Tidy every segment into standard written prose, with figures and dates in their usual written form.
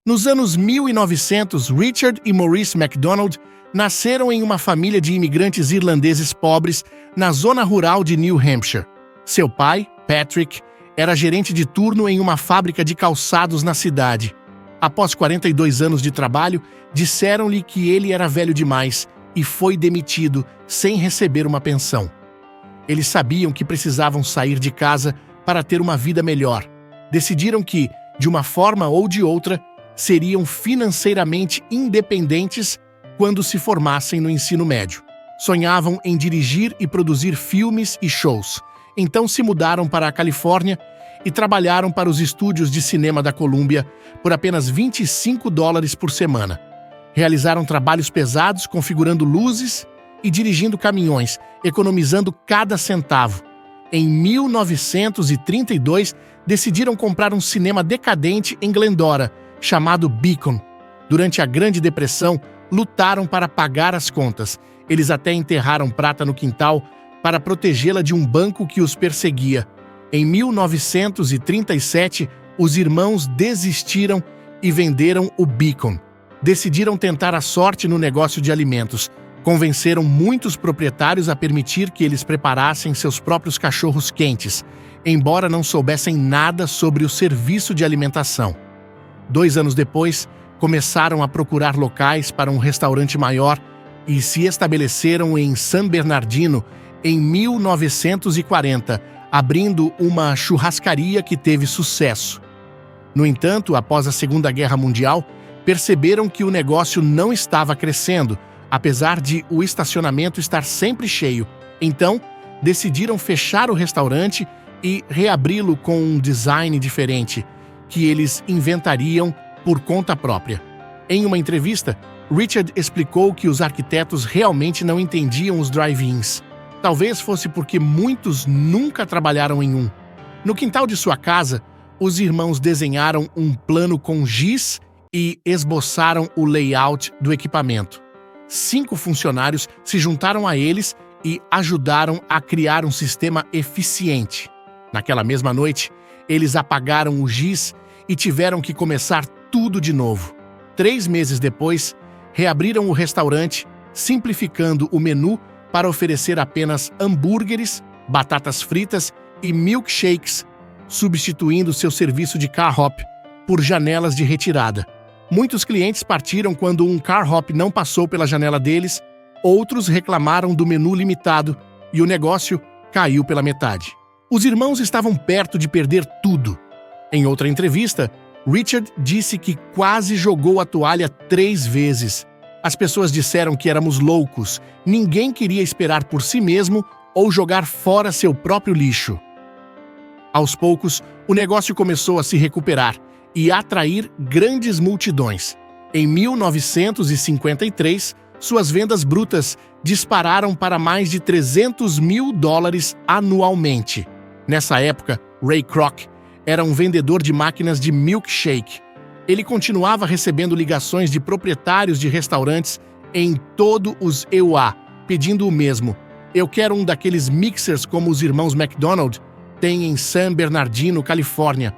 Nos anos 1900, Richard e Maurice MacDonald nasceram em uma família de imigrantes irlandeses pobres na zona rural de New Hampshire. Seu pai, Patrick, era gerente de turno em uma fábrica de calçados na cidade. Após 42 anos de trabalho, disseram-lhe que ele era velho demais e foi demitido sem receber uma pensão. Eles sabiam que precisavam sair de casa para ter uma vida melhor. Decidiram que, de uma forma ou de outra, seriam financeiramente independentes quando se formassem no ensino médio. Sonhavam em dirigir e produzir filmes e shows. Então se mudaram para a Califórnia e trabalharam para os estúdios de cinema da Columbia por apenas $25 por semana. Realizaram trabalhos pesados configurando luzes e dirigindo caminhões, economizando cada centavo. Em 1932, decidiram comprar um cinema decadente em Glendora, chamado Beacon. Durante a Grande Depressão, lutaram para pagar as contas. Eles até enterraram prata no quintal para protegê-la de um banco que os perseguia. Em 1937, os irmãos desistiram e venderam o Beacon. Decidiram tentar a sorte no negócio de alimentos. Convenceram muitos proprietários a permitir que eles preparassem seus próprios cachorros quentes, embora não soubessem nada sobre o serviço de alimentação. 2 anos depois, começaram a procurar locais para um restaurante maior e se estabeleceram em San Bernardino em 1940, abrindo uma churrascaria que teve sucesso. No entanto, após a Segunda Guerra Mundial, perceberam que o negócio não estava crescendo, apesar de o estacionamento estar sempre cheio. Então, decidiram fechar o restaurante e reabri-lo com um design diferente, que eles inventariam por conta própria. Em uma entrevista, Richard explicou que os arquitetos realmente não entendiam os drive-ins. Talvez fosse porque muitos nunca trabalharam em um. No quintal de sua casa, os irmãos desenharam um plano com giz e esboçaram o layout do equipamento. 5 funcionários se juntaram a eles e ajudaram a criar um sistema eficiente. Naquela mesma noite, eles apagaram o giz e tiveram que começar tudo de novo. 3 meses depois, reabriram o restaurante, simplificando o menu para oferecer apenas hambúrgueres, batatas fritas e milkshakes, substituindo seu serviço de car hop por janelas de retirada. Muitos clientes partiram quando um car hop não passou pela janela deles, outros reclamaram do menu limitado e o negócio caiu pela metade. Os irmãos estavam perto de perder tudo. Em outra entrevista, Richard disse que quase jogou a toalha 3 vezes. As pessoas disseram que éramos loucos, ninguém queria esperar por si mesmo ou jogar fora seu próprio lixo. Aos poucos, o negócio começou a se recuperar e atrair grandes multidões. Em 1953, suas vendas brutas dispararam para mais de $300 mil anualmente. Nessa época, Ray Kroc era um vendedor de máquinas de milkshake. Ele continuava recebendo ligações de proprietários de restaurantes em todo os EUA, pedindo o mesmo. Eu quero um daqueles mixers como os irmãos MacDonald têm em San Bernardino, Califórnia.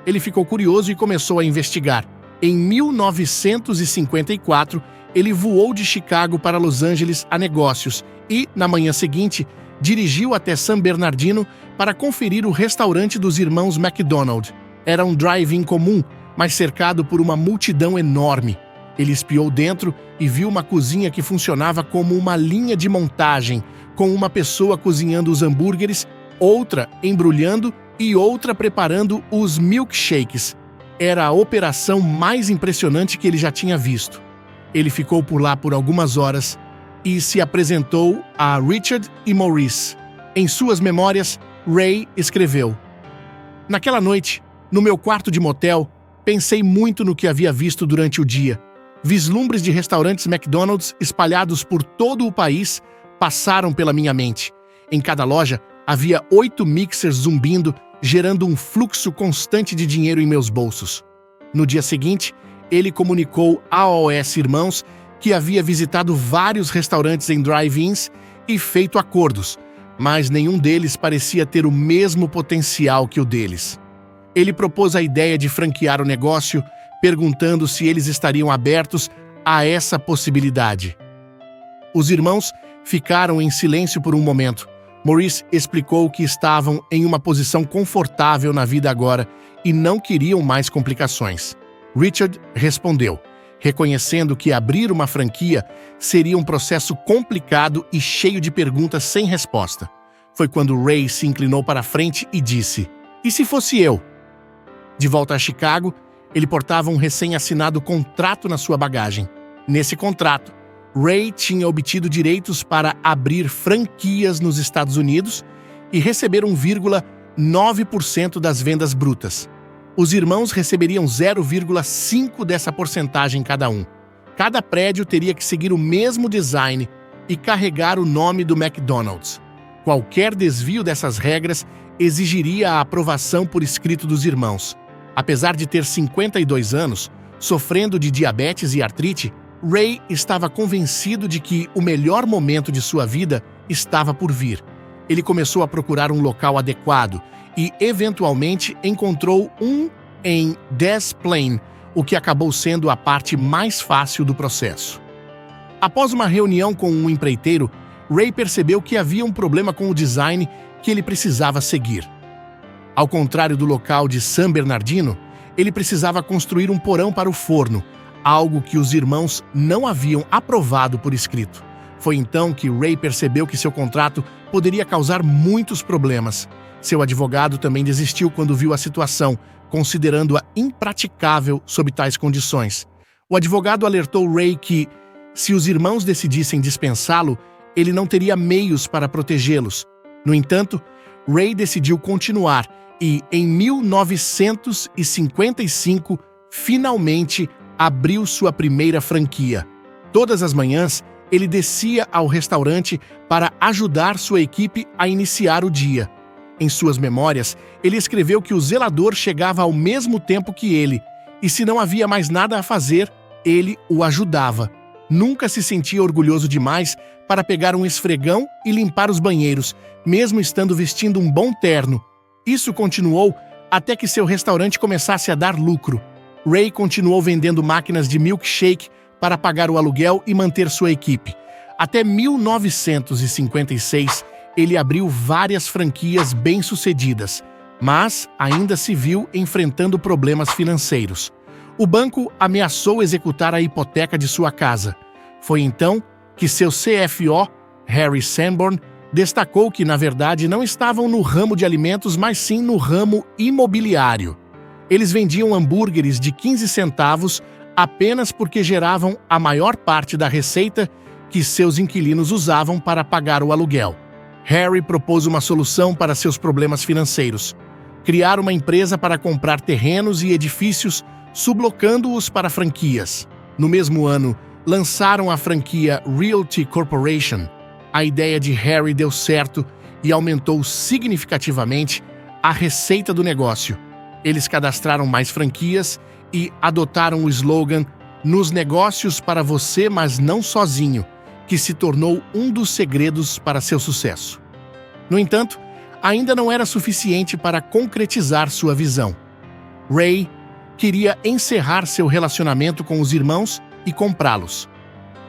Ele ficou curioso e começou a investigar. Em 1954, ele voou de Chicago para Los Angeles a negócios e, na manhã seguinte, dirigiu até San Bernardino para conferir o restaurante dos irmãos MacDonald. Era um drive-in comum, mas cercado por uma multidão enorme. Ele espiou dentro e viu uma cozinha que funcionava como uma linha de montagem, com uma pessoa cozinhando os hambúrgueres, outra embrulhando e outra preparando os milkshakes. Era a operação mais impressionante que ele já tinha visto. Ele ficou por lá por algumas horas e se apresentou a Richard e Maurice. Em suas memórias, Ray escreveu: "Naquela noite, no meu quarto de motel, pensei muito no que havia visto durante o dia. Vislumbres de restaurantes McDonald's espalhados por todo o país passaram pela minha mente. Em cada loja, havia 8 mixers zumbindo, gerando um fluxo constante de dinheiro em meus bolsos." No dia seguinte, ele comunicou aos irmãos que havia visitado vários restaurantes em drive-ins e feito acordos, mas nenhum deles parecia ter o mesmo potencial que o deles. Ele propôs a ideia de franquear o negócio, perguntando se eles estariam abertos a essa possibilidade. Os irmãos ficaram em silêncio por um momento. Maurice explicou que estavam em uma posição confortável na vida agora e não queriam mais complicações. Richard respondeu, reconhecendo que abrir uma franquia seria um processo complicado e cheio de perguntas sem resposta. Foi quando Ray se inclinou para a frente e disse: "E se fosse eu?" De volta a Chicago, ele portava um recém-assinado contrato na sua bagagem. Nesse contrato, Ray tinha obtido direitos para abrir franquias nos Estados Unidos e receber 1,9% das vendas brutas. Os irmãos receberiam 0,5% dessa porcentagem cada um. Cada prédio teria que seguir o mesmo design e carregar o nome do McDonald's. Qualquer desvio dessas regras exigiria a aprovação por escrito dos irmãos. Apesar de ter 52 anos, sofrendo de diabetes e artrite, Ray estava convencido de que o melhor momento de sua vida estava por vir. Ele começou a procurar um local adequado e, eventualmente, encontrou um em Des Plaines, o que acabou sendo a parte mais fácil do processo. Após uma reunião com um empreiteiro, Ray percebeu que havia um problema com o design que ele precisava seguir. Ao contrário do local de San Bernardino, ele precisava construir um porão para o forno, algo que os irmãos não haviam aprovado por escrito. Foi então que Ray percebeu que seu contrato poderia causar muitos problemas. Seu advogado também desistiu quando viu a situação, considerando-a impraticável sob tais condições. O advogado alertou Ray que, se os irmãos decidissem dispensá-lo, ele não teria meios para protegê-los. No entanto, Ray decidiu continuar e, em 1955, finalmente abriu sua primeira franquia. Todas as manhãs, ele descia ao restaurante para ajudar sua equipe a iniciar o dia. Em suas memórias, ele escreveu que o zelador chegava ao mesmo tempo que ele, e se não havia mais nada a fazer, ele o ajudava. Nunca se sentia orgulhoso demais para pegar um esfregão e limpar os banheiros, mesmo estando vestindo um bom terno. Isso continuou até que seu restaurante começasse a dar lucro. Ray continuou vendendo máquinas de milkshake para pagar o aluguel e manter sua equipe. Até 1956, ele abriu várias franquias bem-sucedidas, mas ainda se viu enfrentando problemas financeiros. O banco ameaçou executar a hipoteca de sua casa. Foi então que seu CFO, Harry Sanborn, destacou que, na verdade, não estavam no ramo de alimentos, mas sim no ramo imobiliário. Eles vendiam hambúrgueres de 15 centavos apenas porque geravam a maior parte da receita que seus inquilinos usavam para pagar o aluguel. Harry propôs uma solução para seus problemas financeiros: criar uma empresa para comprar terrenos e edifícios, sublocando-os para franquias. No mesmo ano, lançaram a franquia Realty Corporation. A ideia de Harry deu certo e aumentou significativamente a receita do negócio. Eles cadastraram mais franquias e adotaram o slogan "Nos negócios para você, mas não sozinho", que se tornou um dos segredos para seu sucesso. No entanto, ainda não era suficiente para concretizar sua visão. Ray queria encerrar seu relacionamento com os irmãos e comprá-los.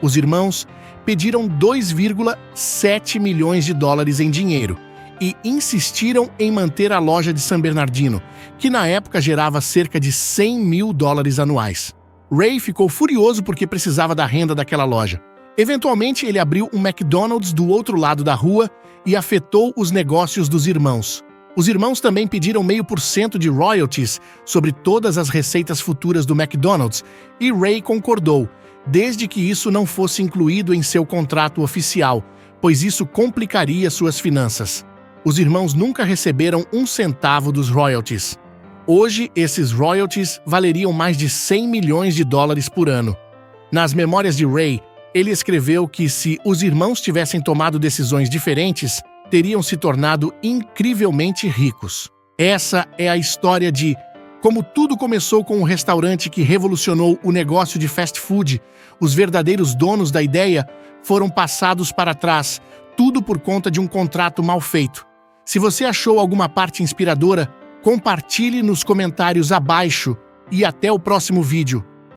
Os irmãos pediram 2,7 milhões de dólares em dinheiro e insistiram em manter a loja de San Bernardino, que na época gerava cerca de 100 mil dólares anuais. Ray ficou furioso porque precisava da renda daquela loja. Eventualmente, ele abriu um McDonald's do outro lado da rua e afetou os negócios dos irmãos. Os irmãos também pediram 0,5% de royalties sobre todas as receitas futuras do McDonald's, e Ray concordou, desde que isso não fosse incluído em seu contrato oficial, pois isso complicaria suas finanças. Os irmãos nunca receberam 1 centavo dos royalties. Hoje, esses royalties valeriam mais de 100 milhões de dólares por ano. Nas memórias de Ray, ele escreveu que se os irmãos tivessem tomado decisões diferentes, teriam se tornado incrivelmente ricos. Essa é a história de como tudo começou com um restaurante que revolucionou o negócio de fast food. Os verdadeiros donos da ideia foram passados para trás, tudo por conta de um contrato mal feito. Se você achou alguma parte inspiradora, compartilhe nos comentários abaixo e até o próximo vídeo.